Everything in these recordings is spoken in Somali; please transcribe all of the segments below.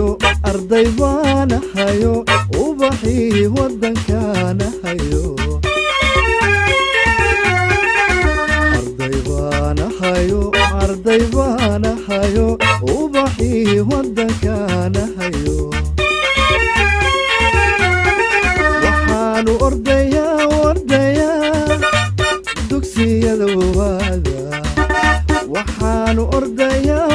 hayo arday baan hayo ubaxii wadankaan hayo arday baan hayo ubaxii wadankaan hayo waxaanu ordayaa dugsiyada waada waxaanu ordayaa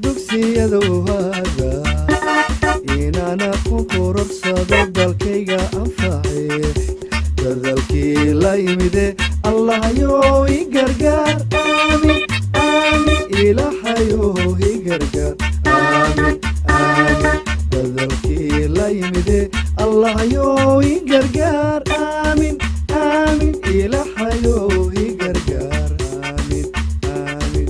dugsiyada waada inaana ku kororsado dalkayga anface dadalkii la yimide allahayo i gargaar aamin aamin ilaahayo i gargaar aamin aamin dadalkii la yimide allahayo i gargaar aamin aamin ilaahayo i gargaar aamin aamin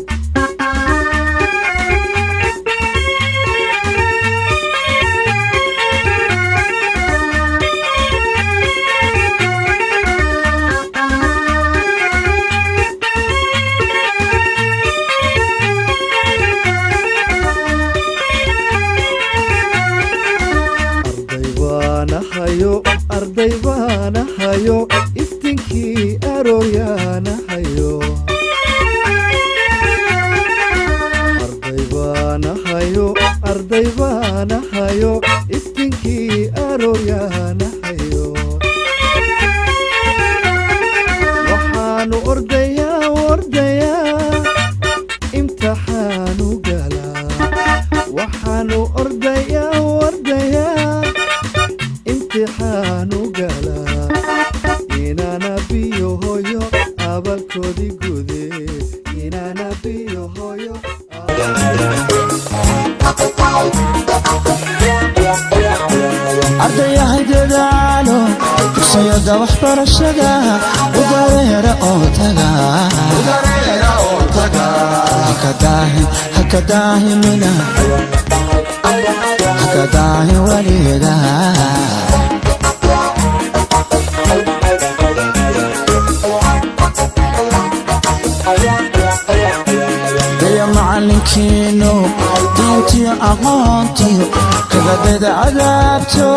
arday baan hayo iftinkii arooyaan hayo arday baan hayo iftinkii arooyaan hayo waxaanu ordayaa imtixaanu galaa waxaanu ordayaa imtixaanu galaa inaana biyo hooyo abalkoodii gude inaana biyo hooyo ardayahay dadaalo dugsiyada waxbarashada udareera oo taga hakadaahimina hakadaahi waliga macalinkiinu diintii aqoontiyo kagadayda cadaabto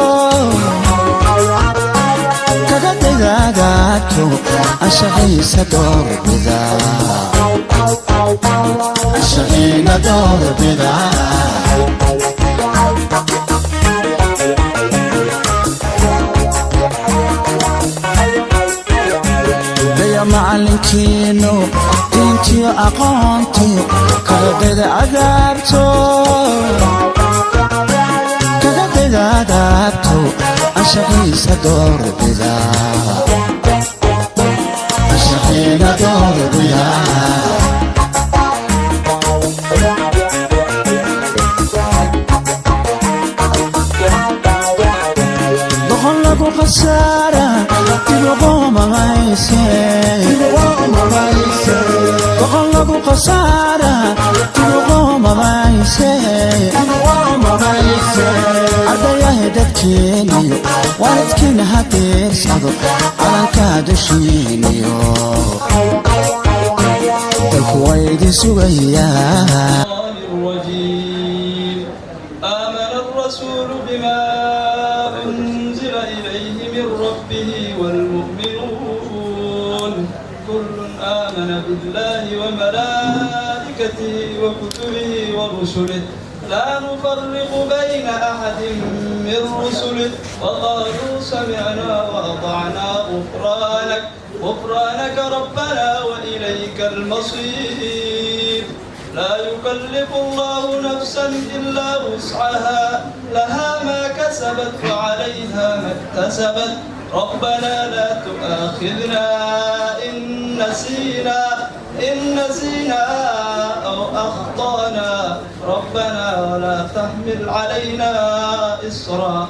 anshaxiisa doorbida macalinkiinu diintiyo aqoontiyo kagadayda cadaabto anshaxiisa doorbida doqon lagu khasaara doqon lagu khasaara ardayahay dadkeeniyo waalidkiina hadeersado calankaa dushiiniyo dalku waydin sugayaa آمن الرسول بما أنزل إليه من ربه والمؤمنون كل آمن بالله وملائكته وكتبه ورسله لا نفرق بين أحد من رسله وقالوا سمعنا وأطعنا غفرانك ربنا وإليك المصير لا يكلف الله نفسا إلا وسعها لها ما كسبت وعليها ما اكتسبت ربنا لا تؤاخذنا إن نسينا أو أخطأنا ربنا ولا تحمل علينا إصرا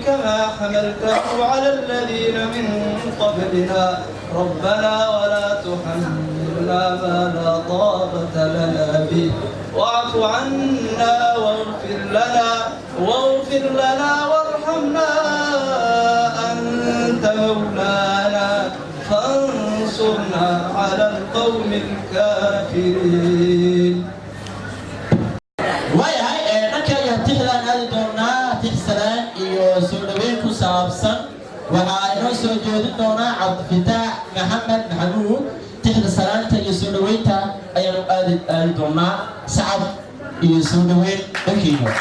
كما حملته على الذين من قبلنا ربنا ولا تحملنا ما لا طاقة لنا به واعف عنا واغفر لنا وارحمنا أنت مولانا فانصرنا على القوم الكافرين. waayahay dhanka iyo tixdaan aadi doonaa tix salaan iyo soo dhaweyn ku saabsan waxaa inoo soo jeedin doonaa cabdifitaax maxamed maxamuud tixda salaanta iyo soo dhaweynta ayaanu aadi doonaa sacab iyo soo dhaweyn dhankiina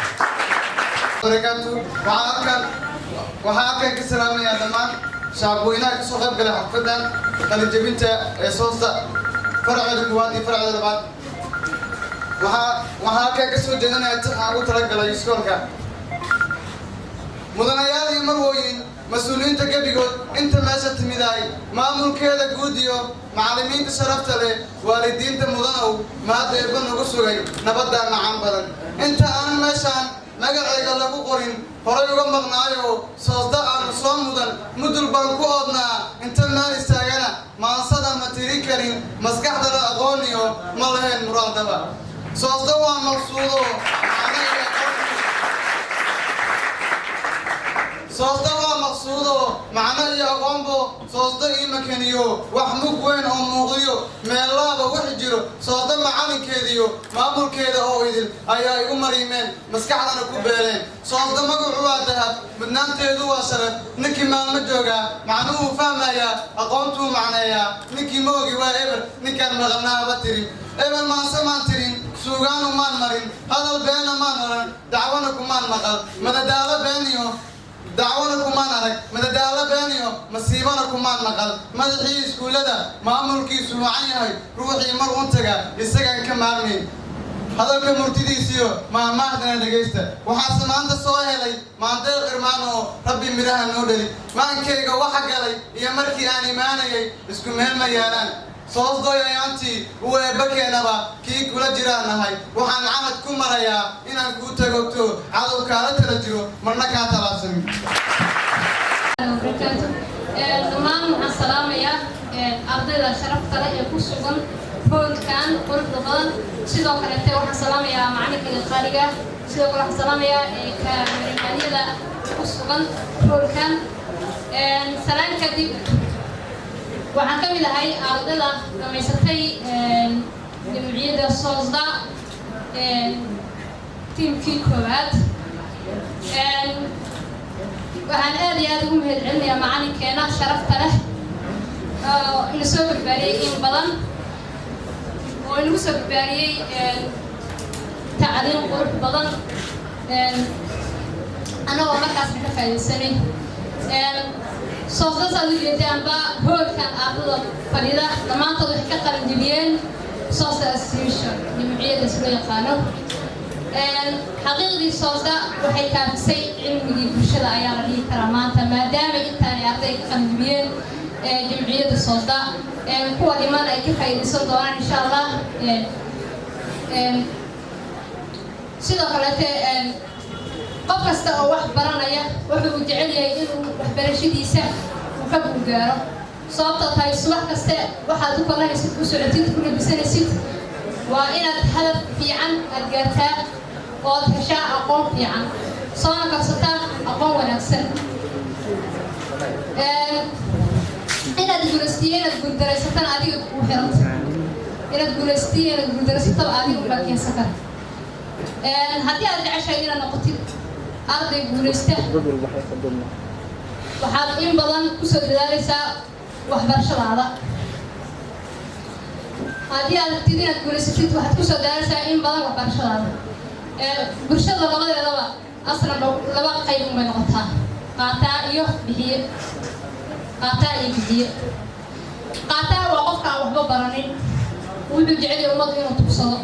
waxaa halkan ka salaamayaa dhammaan shacabweynaha kasoo qayb galay xafladan qalijabinta ee soosta farceeda koowaad iyo farceeda labaad waxaa halkan ka soo jeedinaya tix aan ugu talagalay iskoolka mudanayaal iyo marwooyin mas-uuliyiinta gebigood inta meesha timidahay maamulkeeda guud iyo macallimiinta sharafta leh waalidiinta mudanow mahad eebba nagu sugay nabadda macaan badan inta aan meeshaan magacayga lagu qorin horay uga maqnaayo soosda aanu soo mudan mudul baan ku oodnaa inta meel istaagana maansada ma tiri karin maskaxdana aqooniyo ma lahayn muraadaba soosda waa maqsuudo soosda waa maqsuudo macno iyo aqoonbo soosda ii makaniyo wax mug weyn oo muuqdiyo meellaaba wixi jiro soosda macalinkeediyo maamulkeeda oo idil ayaa igu mariimeen maskaxdana ku beeleen soosda magacu waa dahab mudnaanteedu waa sharaf ninkii maalmo joogaa macnuhuu fahmayaa aqoontuu macneeyaa ninkii moogi waa eber ninkaan maqalnaaba tirin eber maanse maan tirin suugaanu maan marin hadal beena maan oran dacwana kumaan maqal madadaalo beeniyo dacwana kumaan arag madadaalo beeniyo masiibana kumaan maqal madaxii iskuullada maamulkiisu wacan yahay ruuxii mar un taga isagaan ka maarmayn hadalka murtidiisiyo maahmaahdana dhegaysta waxaase maanta soo helay maandeeq irmaan oo rabbi midhaha noo dheli maankayga waxa galay iyo markii aan imaanayay isku meel ma yaalaan soosdoy ayaantii uu eebba keenaba kii kula jiraan nahay waxaan camad ku marayaa inaan kuu tagogto cadow kaala tala jiro marna kaa talaabsamin dhammaan waxaan salaamayaa ardayda sharafta leh ee ku sugan hoolkan quruxda badan sidoo kaleete waxaan salaamayaa macalinka qaaliga sidoo kale waxaan salaamayaa kaamarimaaniyada ku sugan hoolkan salaan kadib waxaan ka mid ahay ardayda dhamaysatay jamciyadda soosda tiimkii koowaad waxaan aad iyo aad ugu mahad celinayaa macalinkeena sharafta leh oo ina soo badbaadiyey in badan oo inagu soo badbaadiyey tacliin qurux badan annagoo markaasna ka faa'iidaysanay soosda saad u jeedaanba hoolkan ardada fadhida dhammaantood waxay ka qalin jebiyeen soosda association jamciyadaas loo yaqaano xaqiiqdii soosda waxay kaafisay cilmigii bulshada ayaa la dhihi karaa maanta maadaama intaanay arday ka qalin jebiyeen jamciyadda soosda kuwa dhiman ay ka faa'iidaysan doonaan insha allah sidoo kaleete qof kasta oo wax baranaya wuxuu jecel yahay inuu waxbarashadiisa uu ka guulgaaro sababtoo tahay subax kaste waxaad u kolanaysid u socotid ku labisanaysid waa inaad hadaf fiican aad gaartaa oo aad heshaa aqoon fiican soona kabsataa aqoon wanaagsan inaad guulaystiyo inaad guuldareysatana adiga kuu xiranta inaad guulaystiyo inaad guuldareysataba adiga ubaa keensan kara haddii aad jeceshahay inaad noqotid arday guulaysta waxaad in badan kusoo dadaalaysaa waxbarashadaada haddii aad rabtid inaad guulaysatid waxaad kusoo dadaalaysaa in badan waxbarashadaada bulshada labadeedaba aslan laba qayb unbay noqotaa qaataa iyo bixiye qaataa iyo bixiye qaataa waa qofka aan waxba baranin wuxuu jecel yahay ummadda inuu tugsado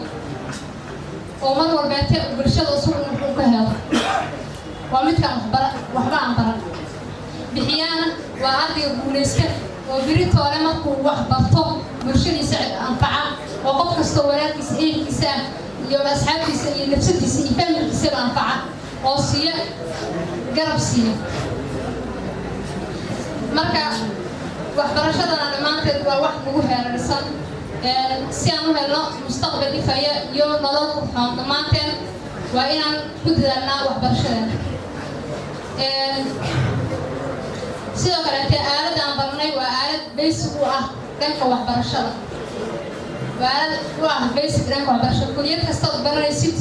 oo mar walbeete bulshada isagu wuxuu ka helo waa midkaan waxba aan baran bixiyaana waa ardayga guulaysta oo biritoole markuu wax barto bulshadiisa anfaca oo qof kastoo walaalkiisa ehelkiisa iyo asxaabtiisa iyo nafsadiisa iyo familkiisaba anfaca oo siiya garab siiya marka waxbarashadana dhammaanteed waa wax nagu heerarsan si aan u helno mustaqbal ifaya iyo nolol qurxoon dhammaanteen waa inaan ku dadaalnaa waxbarashadeena sidoo kaleete aaladda aan barnay waa aalad basic u ah dhanka waxbarashada waa basic dhanka waxbarasho kulliyad kasta oo baranaysid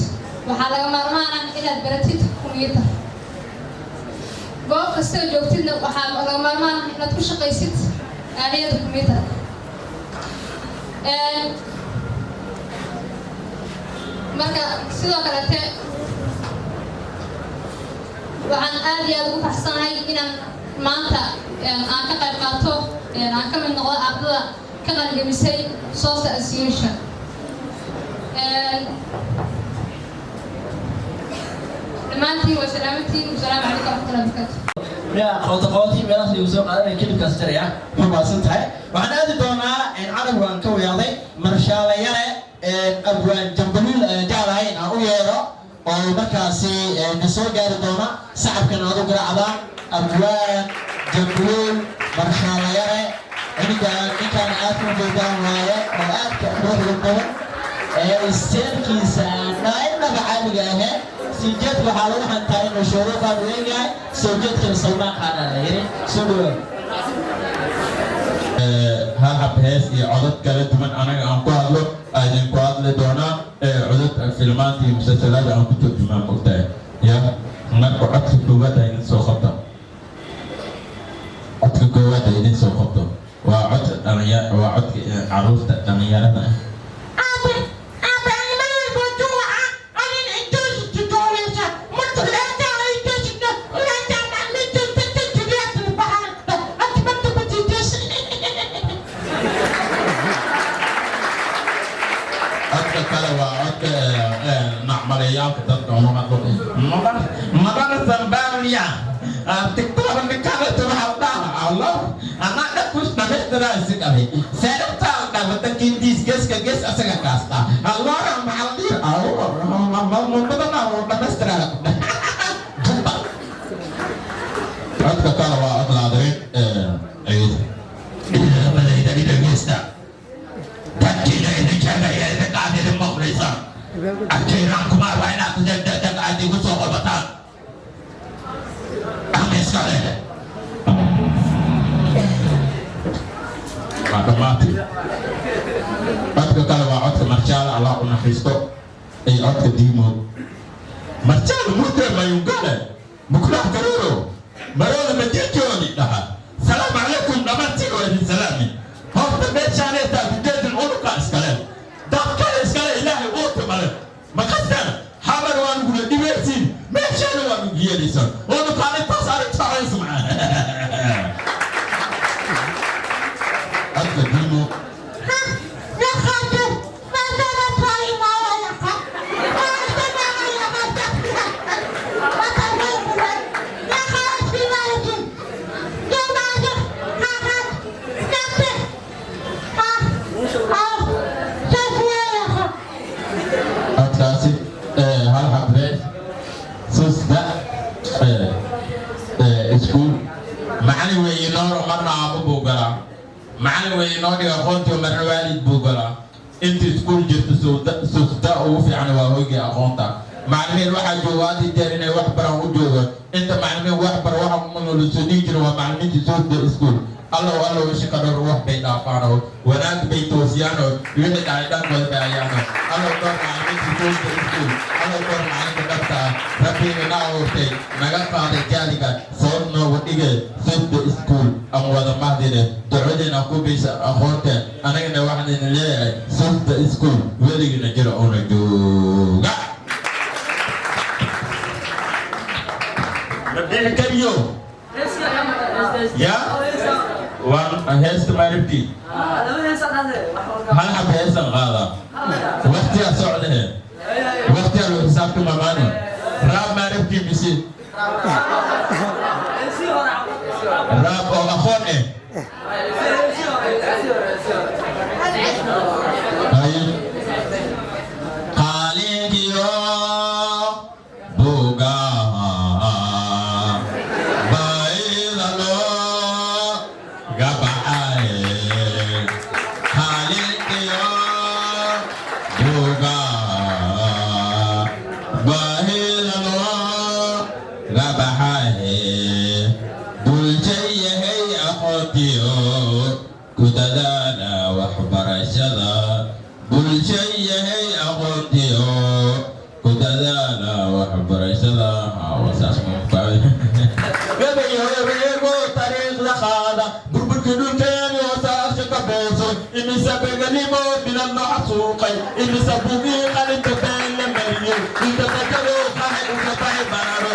waxaa laga maarmaan ah inaad baratid kulliyadda goob kasta oo joogtidna waxaa laga maarmaan ah inaad ku shaqaysid aaliyadda kulliyadda marka sidoo kaleete waxaan aad iyo aad ugu faraxsanahay inaan maanta aan ka qayb qaato aan ka mid noqdo ardada ka qalgemisay Source Association dhammaantiin waa salaamantiin wasalaamu calaykum waraxmatullahi wabarakaatu يا قوتي meelaha lagu soo qaadanay kilibkaas jaraya xubaasan tahay waxaan aadi doonaa carab waan ka wayaaday marshaalayare abwaan jambalul jaalahay aan u yeero oo markaasi ka soo gaari doona sacabkan aad u garaacdaan abwaan jambalul marshaalayare ninkaan aad u jeedaan waaye oo aad ka quruxda badan isteerkiisa naayadaba caadiga ahayd سجاد وحاول حتى إنه شروق أبويني سجاد كان سلمان خان عليه سلوى هذا بحيث عدد كلا من أنا أنقذ له أيضا أنقذ له دونا عدد فيلمات في مسلسلات أنا كنت جمع مقطع يا أنا قعدت في قوة دين سوخته قعدت في قوة دين سوخته وعدت عروس تنيارنا Malaysia kita ngomong aku makan sambalnya TikTok ni kalau tu Allah anak dah kus nabi terus sekali saya tahu dah betul ges asal kasta Allah ramai Allah mau betul mau terus terang jumpa kalau awak ladri Malaysia dari Indonesia dan China ini cara yang dekat dengan Malaysia akhirnya kemarin aku datang adik ku soal betul. Amin sekali. Pada mati. Pada kalau awak marcal Allah una Kristo, awak kedimo. Marcal muda mayungkale, bukan keruro. Baru menjadi ni dah. Assalamualaikum warahmatullahi wabarakatuh. Hafta becane tak jadi orang sekalian. Dakar sekali ilahi otu malam. Makasih. Habar wan gula diversin. Macam wan dia di sana. Orang kali pasar cari semua. Aku dulu. Ya khawatir. Masa nak cari mawa ya kak. Masa nak ya kak. Masa nak bulan. Ya khawatir lagi. Ya lagi. Kakak. Nanti. Kasih hal habis susah school macalin weyn noo marna abu bugala macalin weyn noo dhiga aqoonti marna waalid bugala intii school jirto susda ugu fiican waa hoyga aqoonta macalimiin waxaa jooga hadii jeer inay wax baran u joogo inta macalimiin wax bar waxa manolosoo dhigi jiro waa macalimiintii susda school الله وش كانوا روح بيت أفانو وناك بيت وسيانو يوم دايدان بول بيانو الله كور معلمين تقول تقول الله كور معلمين كتبتا ربي مناوتي مغا فاضي جاليكا صورنا وديجي سود سكول أم وذا مهدينه دعودنا كوبيس أخوته أنا كنا واحد نلاقي سود سكول ولي نجرا أونجوجا بدي كم يوم يا وان هيست ماربتي هل حب هيست غاضة وقتي أسعده وقتي لو حسابك مماني راب ماربتي بسي راب أو أخوني خالد يو بوغا Gaba ay, Khalid yo. bulshaya hay aqoontiyo ku dadaala waxbarashada wasaas maqbay gabaygo taariikhda qaada burburka dhulkeeni wasaas ka beeso imisa begalimo bilan maxsuuqay imisa bugi qalinta been la mariyo inta takado qahay u qabay bararo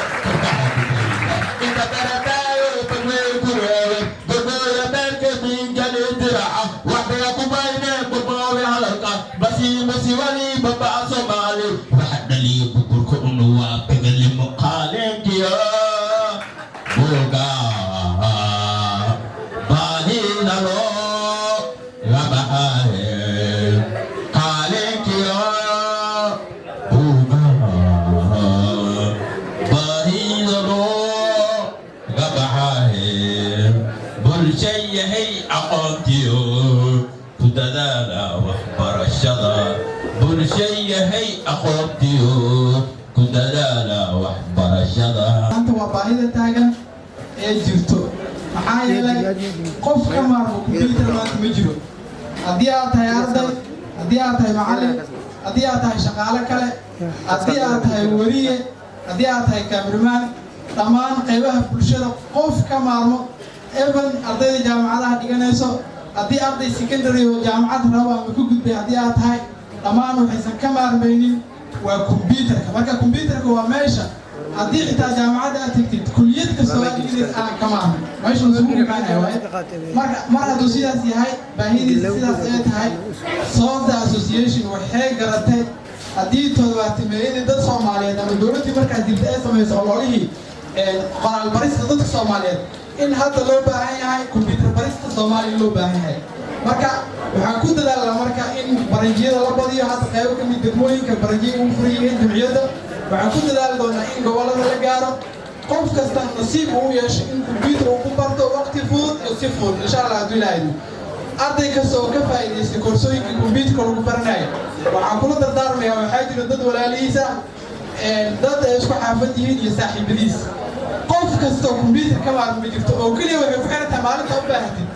inta taratayo tagway kureewe gogoya beerka bingale diraca waxba ku bayne burburay halka basi wali baba Somali waxdali burburka unu waa begalimo qalenkiya boga bahina lo gabahay qalenkiya boga bahina lo gabahay bulshaya hay aqoontiyo ku dadaala waxbarashada bulshaya hay aqoontiyo ku dadaala waxbarashada maanta waa baahida taagan ee jirto maxaa yeelay qof ka maarmo computer maanta ma jiro haddii aad tahay arday haddii aad tahay macallin haddii aad tahay shaqaale kale haddii aad tahay weriye haddii aad tahay cameraman dhammaan qaybaha bulshada qof ka maarmo even ardayda jaamacadaha dhiganayso haddii arday secondary oo jaamacad rabo ama ku gudbay haddii aad tahay dhammaan waxaysan ka maarmaynin waa computerka marka computerka waa meesha haddii xitaa jaamacadda aad tagtid kulliyad kastoo aad dhigid aan ka maarmin meesha isugu imaanaya waaye mar hadduu sidaas yahay baahidiisa sidaas ay tahay Soda Association waxay garatay haddii toddobaatimeeyadii dad Soomaaliyeed ama dowladdii markaa jirta ay samayso ololihii qoraal barista dadka Soomaaliyeed in hadda loo baahan yahay computer barista Soomaaliya loo baahan yahay marka waxaan ku dadaalnaa marka in barnaamijyada la badiyo hadda qaybo ka mid degmooyinka barnaamijyada ugu furan yihiin jamciyadda waxaan ku dadaali doonaa in gobollada la gaaro qof kasta nasiib uu yeesho in computer uu ku barto waqti fudud iyo si fudud insha Allah hadduu ilaahay arday kasta oo ka faa'iidaystay koorsooyinka computerka lagu baranayo waxaan kula dardaarmayaa waxaa jira dad walaalihiisa dad ay isku xaafad yihiin iyo saaxiibadiis qof kasta oo computer ka maarmi jirto oo kaliya waxay ku xiran tahay maalinta u baahatid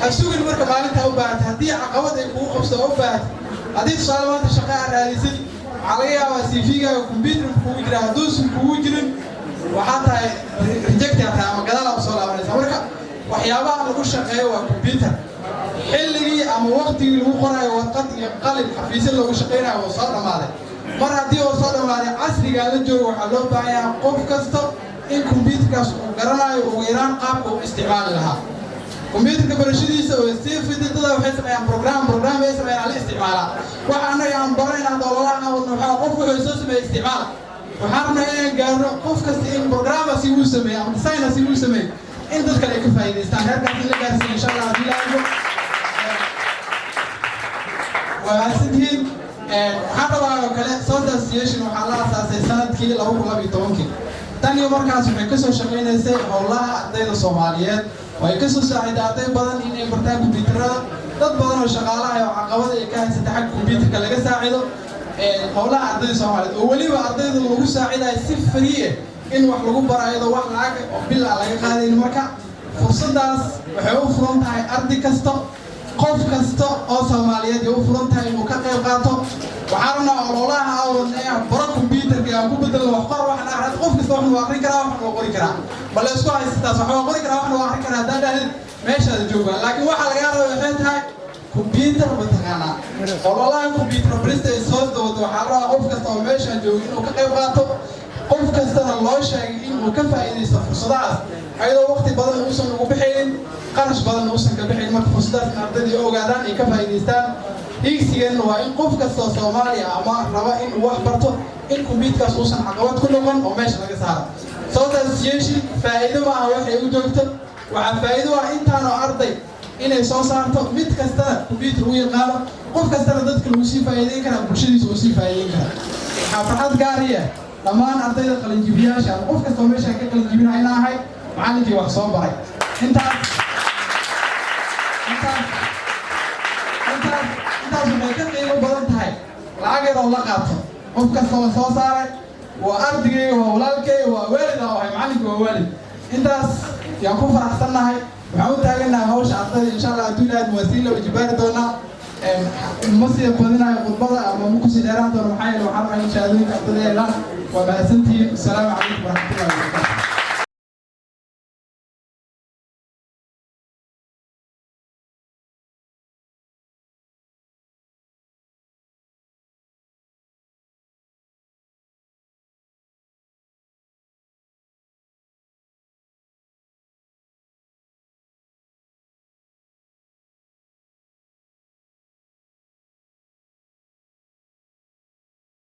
asugin marka maalinta u baahatid haddii caqabad ay kugu qabso u baahatid haddii tusaale maanta shaqo aad raadisay waxaa laga yaabaa CV-gaaga computer kugu jira hadduusan kugu jirin waxaa tahay reject tahay ama gadaal aad soo laabanaysa marka waxyaabaha lagu shaqeeyo waa computer xilligii ama waqtigii lagu qorayo warqad iyo qalin xafiisyo lagu shaqeynayo waa soo dhamaaday mar haddii oo soo dhamaaday casrigaa la joogo waxaa loo baahan yahay qof kasta in computerkaas uu garanayo ugu yaraan qaabka uu isticmaali lahaa computerka barashadiisa oo sii fididada waxay sameeyaan program ay sameeyaan la isticmaalaa waxa anaga aan baranaynaa dowladaha aan wadno waxaa qof wuxuu soo sameeyay isticmaal waxaan rabnaa inaan gaarno qof kasta in programasi uu sameeyo ama designasi uu sameeyo in dadka ay ka faa'iidaystaan heerkaas in la gaarsiiyo insha Allah haddii la arko وهاسدين حرب كلا Soda Association وحلا أساس سنة كي لو كلا بيتونكي تاني يوم مركز بيكسر شغلين إنسان والله عدين الصوماليات ويكسر سعيدات بدن إن يبرتاع كمبيوتر ضد بدن وشغالة عقبات يكاد يستحق كمبيوتر كلا ساعده والله عدين الصوماليات أولي وعدين الوجود ساعده سفرية إن وحلو برايده وحلا عق بالله على قاعدين المركز فرصة داس وحيو فرنت هاي أرض كستو qof kasta oo Soomaaliyeed oo furan tahay inuu ka qayb qaato waxaana ololaha awrnaa baro computerka aan ku bedelo wax qor waxna aad qof kasta wuxuu akhrin karaa wax qori karaa bal isku haystaas wax qori karaa wax akhrin karaa dadaalid meesha jooga laakiin waxa laga rabaa waxay tahay computer mataqaana ololaha computer barista soo dawada waxa la rabaa qof kasta oo meesha jooga inuu ka qayb qaato qof kasta loo sheegay inuu ka faa'iideysto fursadahaas ayadoo waqti badan uusan ugu bixin qarash badan uusan ka bixin marka fursadaas ardayda ogaadaan ay ka faa'iideystaan higsigan waa in qof kasta oo Soomaali ama raba in wax barto in computerkaas uusan caqabad ku noqon oo meesha laga saaro Soda Association faa'iido ma aha waxay u joogto waxa faa'iido ah intaan arday inay soo saarto mid kasta computer uu yaqaan qof kasta dadka lagu sii faa'iideyn kara bulshadiisa uu sii faa'iideyn kara xaflad gaariya dhammaan ardayda qalin jibiyaasha qof kasta oo meesha ka qalin jibinaya inahay macallinkii wax soo baray intaas waxay ka qiimo badan tahay lacag yar oo la qaato qof kasta oo soo saaray waa ardaygay waa walaalkay waa waalid oo hay macallinkii waa waalid intaas yaan ku faraxsanahay waxaan u taaganahay hawsha ardayda insha Allah hadduu ilaahay wasiilo jibaari doona مصير بدنا خطبة أما ممكن سيدارات ولا محايل وحرم عين شهادين كابتن إعلان وبهسنتي السلام عليكم ورحمة الله وبركاته